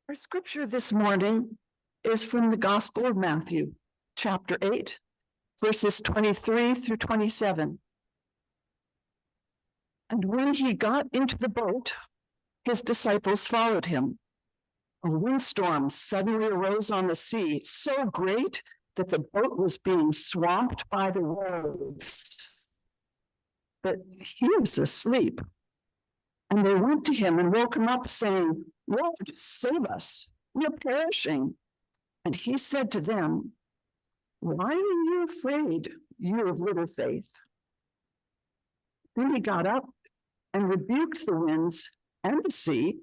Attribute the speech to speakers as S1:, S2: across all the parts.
S1: Our scripture this morning is from the Gospel of Matthew, chapter 8, verses 23 through 27. And when he got into the boat, his disciples followed him. A windstorm suddenly arose on the sea, so great that the boat was being swamped by the waves. But he was asleep. And they went to him and woke him up, saying, "Lord, save us, we are perishing." And he said to them, "Why are you afraid, you of little faith?" Then he got up and rebuked the winds and the sea,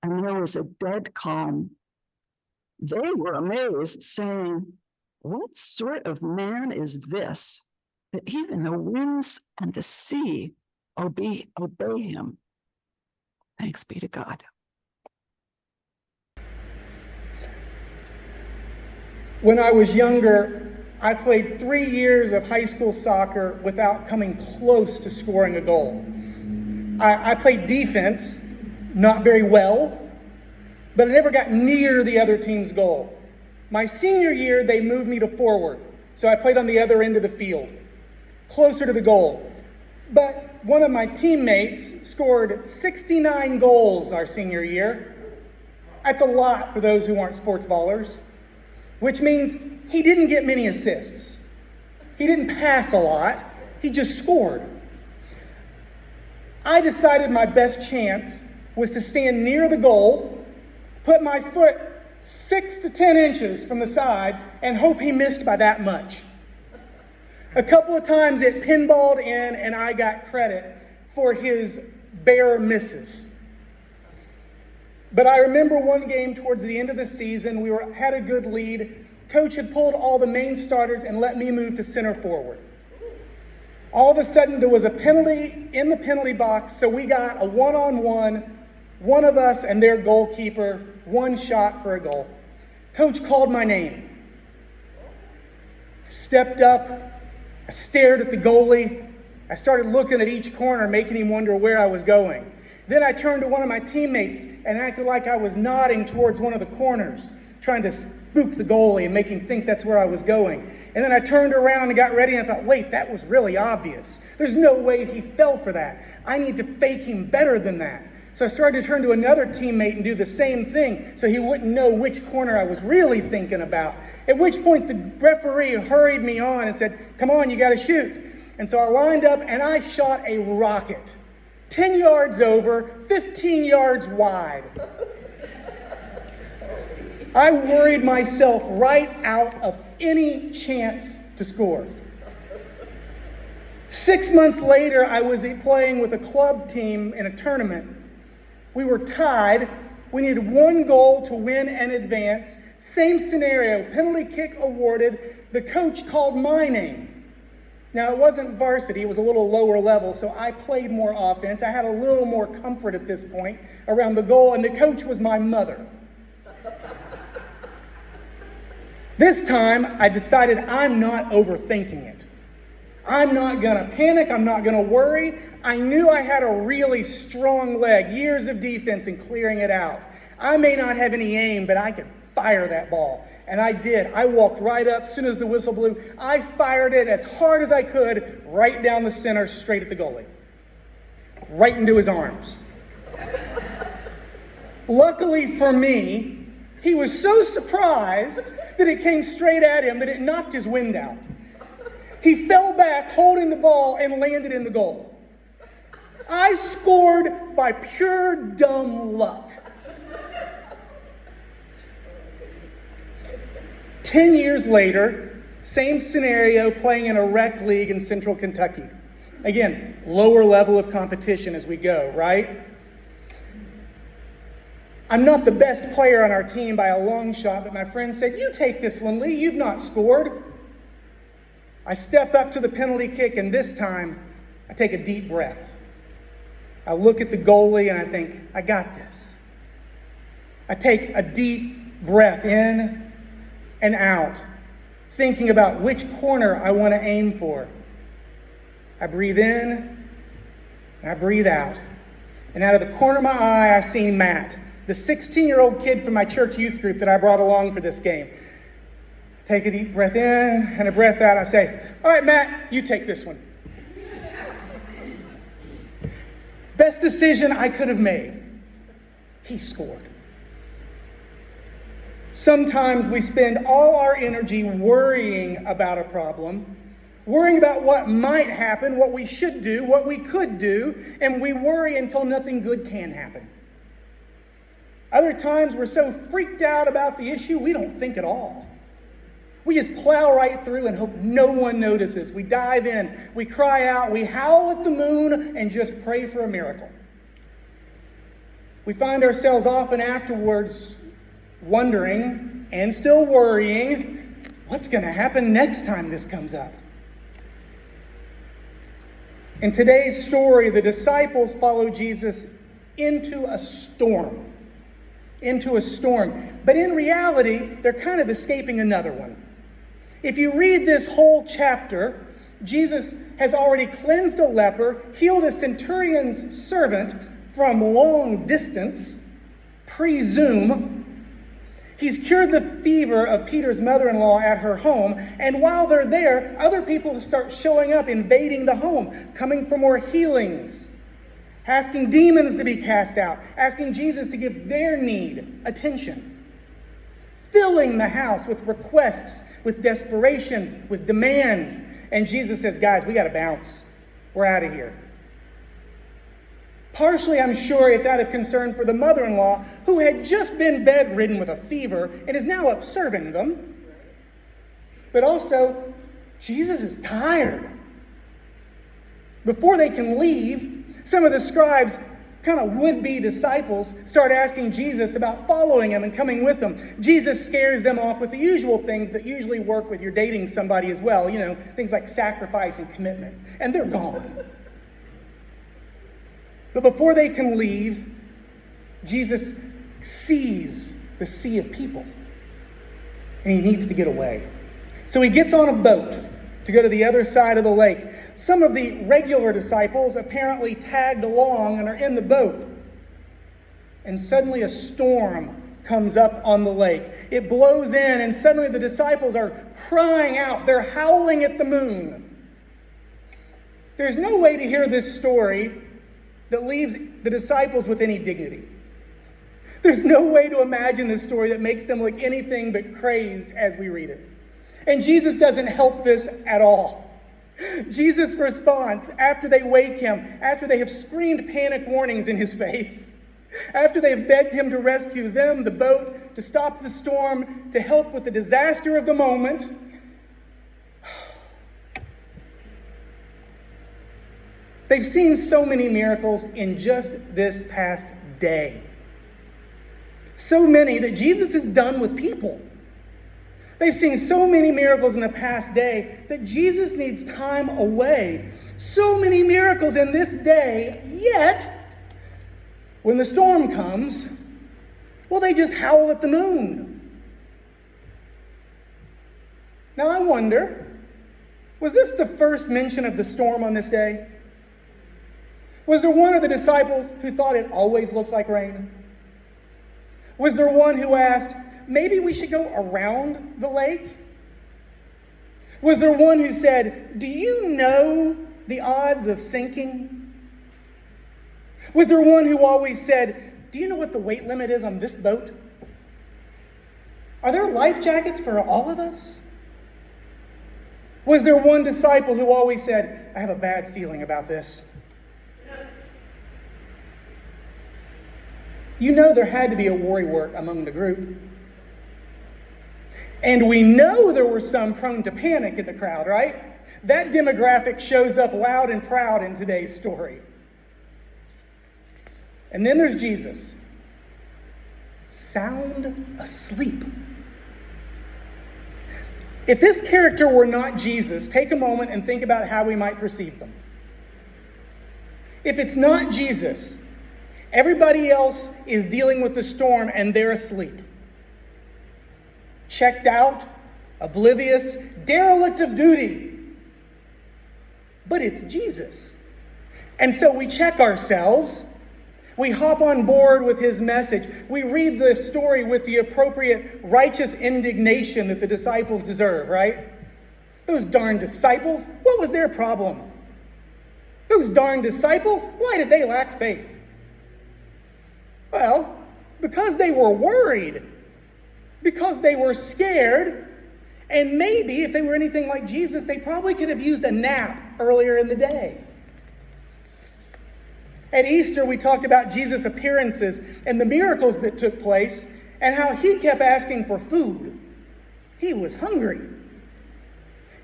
S1: and there was a dead calm. They were amazed, saying, "What sort of man is this, that even the winds and the sea obey him?" Thanks be to God.
S2: When I was younger, I played 3 years of high school soccer without coming close to scoring a goal. I played defense, not very well, but I never got near the other team's goal. My senior year, they moved me to forward, so I played on the other end of the field, closer to the goal. But one of my teammates scored 69 goals our senior year. That's a lot for those who aren't sports ballers, which means he didn't get many assists. He didn't pass a lot. He just scored. I decided my best chance was to stand near the goal, put my foot 6 to 10 inches from the side, and hope he missed by that much. A couple of times it pinballed in, and I got credit for his bare misses. But I remember one game towards the end of the season, we had a good lead. Coach had pulled all the main starters and let me move to center forward. All of a sudden, there was a penalty in the penalty box, so we got a one-on-one, one of us and their goalkeeper, one shot for a goal. Coach called my name. I stepped up, I stared at the goalie, I started looking at each corner, making him wonder where I was going. Then I turned to one of my teammates and acted like I was nodding towards one of the corners, trying to spook the goalie and make him think that's where I was going. And then I turned around and got ready and I thought, wait, that was really obvious. There's no way he fell for that. I need to fake him better than that. So I started to turn to another teammate and do the same thing so he wouldn't know which corner I was really thinking about. At which point the referee hurried me on and said, "Come on, you got to shoot." And so I lined up and I shot a rocket. 10 yards over, 15 yards wide. I worried myself right out of any chance to score. 6 months later, I was playing with a club team in a tournament. We were tied. We needed one goal to win and advance. Same scenario, penalty kick awarded. The coach called my name. Now, it wasn't varsity, it was a little lower level, so I played more offense. I had a little more comfort at this point around the goal, and the coach was my mother. This time, I decided I'm not overthinking it. I'm not gonna panic, I'm not gonna worry. I knew I had a really strong leg, years of defense and clearing it out. I may not have any aim, but I could fire that ball. And I did. I walked right up as soon as the whistle blew. I fired it as hard as I could, right down the center, straight at the goalie. Right into his arms. Luckily for me, he was so surprised that it came straight at him that it knocked his wind out. He fell back holding the ball and landed in the goal. I scored by pure dumb luck. 10 years later, same scenario, playing in a rec league in Central Kentucky. Again, lower level of competition as we go, right? I'm not the best player on our team by a long shot, but my friend said, "You take this one, Lee, you've not scored." I step up to the penalty kick, and this time, I take a deep breath. I look at the goalie and I think, I got this. I take a deep breath in and out, thinking about which corner I want to aim for. I breathe in and I breathe out. And out of the corner of my eye, I see Matt the 16-year-old kid from my church youth group that I brought along for this game. Take a deep breath in and a breath out. I say, all right, Matt, you take this one. Best decision I could have made. He scored. Sometimes we spend all our energy worrying about a problem, worrying about what might happen, what we should do, what we could do, and we worry until nothing good can happen. Other times we're so freaked out about the issue, we don't think at all. We just plow right through and hope no one notices. We dive in, we cry out, we howl at the moon, and just pray for a miracle. We find ourselves often afterwards wondering and still worrying, what's going to happen next time this comes up? In today's story, the disciples follow Jesus into a storm. But in reality, they're kind of escaping another one. If you read this whole chapter, Jesus has already cleansed a leper, healed a centurion's servant from long distance, pre-Zoom. He's cured the fever of Peter's mother-in-law at her home. And while they're there, other people start showing up, invading the home, coming for more healings, asking demons to be cast out, asking Jesus to give their need attention, filling the house with requests, with desperation, with demands. And Jesus says, guys, we got to bounce. We're out of here. Partially, I'm sure it's out of concern for the mother-in-law who had just been bedridden with a fever and is now up serving them. But also, Jesus is tired. Before they can leave, some of the scribes, kind of would-be disciples, start asking Jesus about following him and coming with them. Jesus scares them off with the usual things that usually work with your dating somebody as well. You know, things like sacrifice and commitment. And they're gone. But before they can leave, Jesus sees the sea of people. And he needs to get away. So he gets on a boat to go to the other side of the lake. Some of the regular disciples apparently tagged along and are in the boat. And suddenly a storm comes up on the lake. It blows in, and suddenly the disciples are crying out. They're howling at the moon. There's no way to hear this story that leaves the disciples with any dignity. There's no way to imagine this story that makes them look anything but crazed as we read it. And Jesus doesn't help this at all. Jesus' response after they wake him, after they have screamed panic warnings in his face, after they have begged him to rescue them, the boat, to stop the storm, to help with the disaster of the moment, they've seen so many miracles in just this past day. So many that Jesus is done with people. They've seen so many miracles in the past day that Jesus needs time away. So many miracles in this day, yet when the storm comes, well, they just howl at the moon. Now I wonder, was this the first mention of the storm on this day? Was there one of the disciples who thought it always looked like rain? Was there one who asked, maybe we should go around the lake? Was there one who said, do you know the odds of sinking? Was there one who always said, do you know what the weight limit is on this boat? Are there life jackets for all of us? Was there one disciple who always said, I have a bad feeling about this? You know there had to be a worrywart among the group. And we know there were some prone to panic in the crowd, right? That demographic shows up loud and proud in today's story. And then there's Jesus, sound asleep. If this character were not Jesus, take a moment and think about how we might perceive them. If it's not Jesus, everybody else is dealing with the storm and they're asleep. Checked out, oblivious, derelict of duty. But it's Jesus. And so we check ourselves. We hop on board with his message. We read the story with the appropriate righteous indignation that the disciples deserve, right? Those darn disciples, what was their problem? Those darn disciples, why did they lack faith? Well, because they were worried, because they were scared, and maybe if they were anything like Jesus, they probably could have used a nap earlier in the day. At Easter, we talked about Jesus' appearances and the miracles that took place and how he kept asking for food. He was hungry.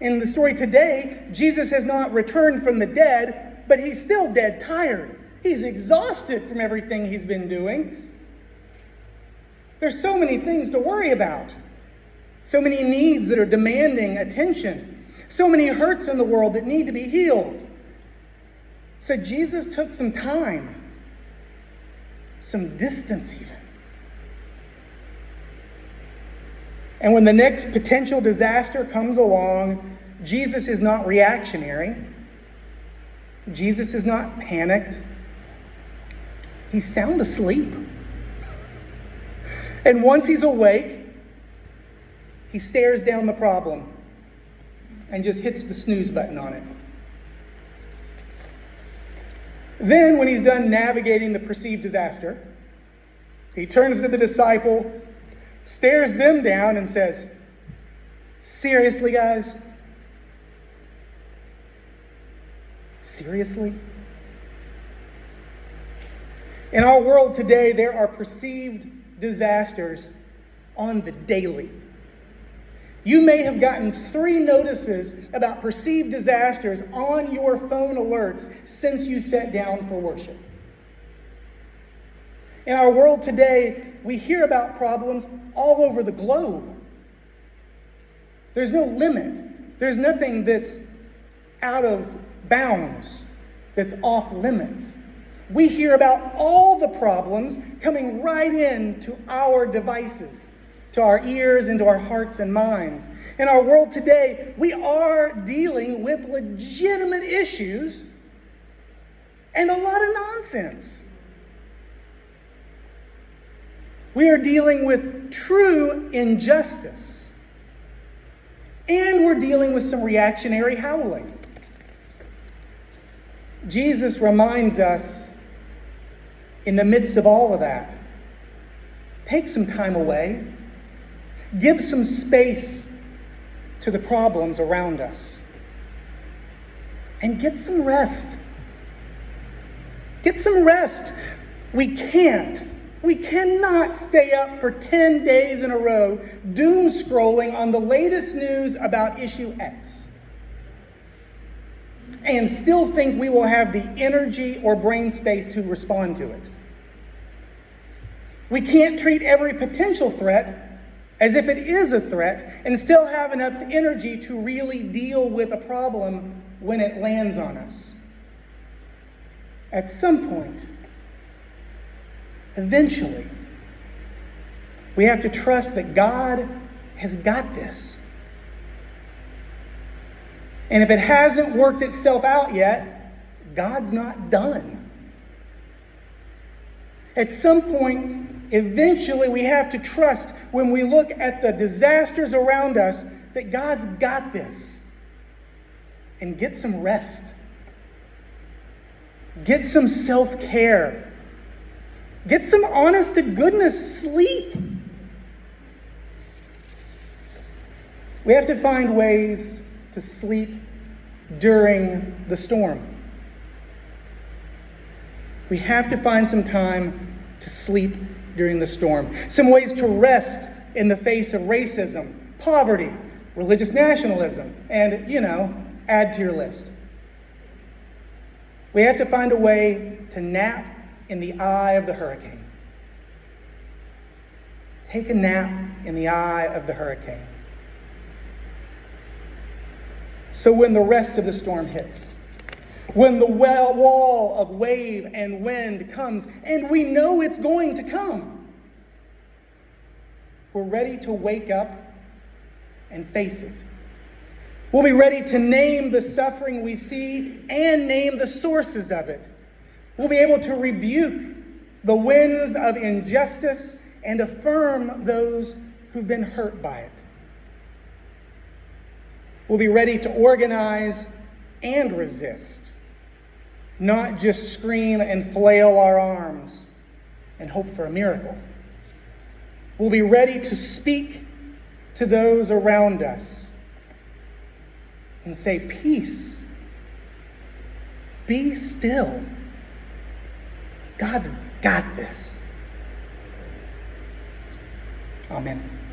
S2: In the story today, Jesus has not returned from the dead, but he's still dead tired. He's exhausted from everything he's been doing. There's so many things to worry about. So many needs that are demanding attention. So many hurts in the world that need to be healed. So Jesus took some time, some distance even. And when the next potential disaster comes along, Jesus is not reactionary. Jesus is not panicked. He's sound asleep. And once he's awake, he stares down the problem and just hits the snooze button on it. Then, when he's done navigating the perceived disaster, he turns to the disciples, stares them down, and says, "Seriously, guys? Seriously?" In our world today, there are perceived disasters on the daily. You may have gotten 3 notices about perceived disasters on your phone alerts since you sat down for worship. In our world today, we hear about problems all over the globe. There's no limit. There's nothing that's out of bounds, that's off limits. We hear about all the problems coming right into our devices, to our ears, into our hearts and minds. In our world today, we are dealing with legitimate issues and a lot of nonsense. We are dealing with true injustice. And we're dealing with some reactionary howling. Jesus reminds us, in the midst of all of that, take some time away. Give some space to the problems around us. And get some rest. Get some rest. We cannot stay up for 10 days in a row doom scrolling on the latest news about issue X and still think we will have the energy or brain space to respond to it. We can't treat every potential threat as if it is a threat and still have enough energy to really deal with a problem when it lands on us. At some point, eventually, we have to trust that God has got this. And if it hasn't worked itself out yet, God's not done. At some point, eventually we have to trust when we look at the disasters around us that God's got this. And get some rest. Get some self-care. Get some honest to goodness sleep. We have to find ways to sleep during the storm. We have to find some time to sleep during the storm. Some ways to rest in the face of racism, poverty, religious nationalism, and, add to your list. We have to find a way to nap in the eye of the hurricane. Take a nap in the eye of the hurricane. So when the rest of the storm hits, when the wall of wave and wind comes, and we know it's going to come, we're ready to wake up and face it. We'll be ready to name the suffering we see and name the sources of it. We'll be able to rebuke the winds of injustice and affirm those who've been hurt by it. We'll be ready to organize and resist, not just scream and flail our arms and hope for a miracle. We'll be ready to speak to those around us and say, peace, be still. God's got this. Amen.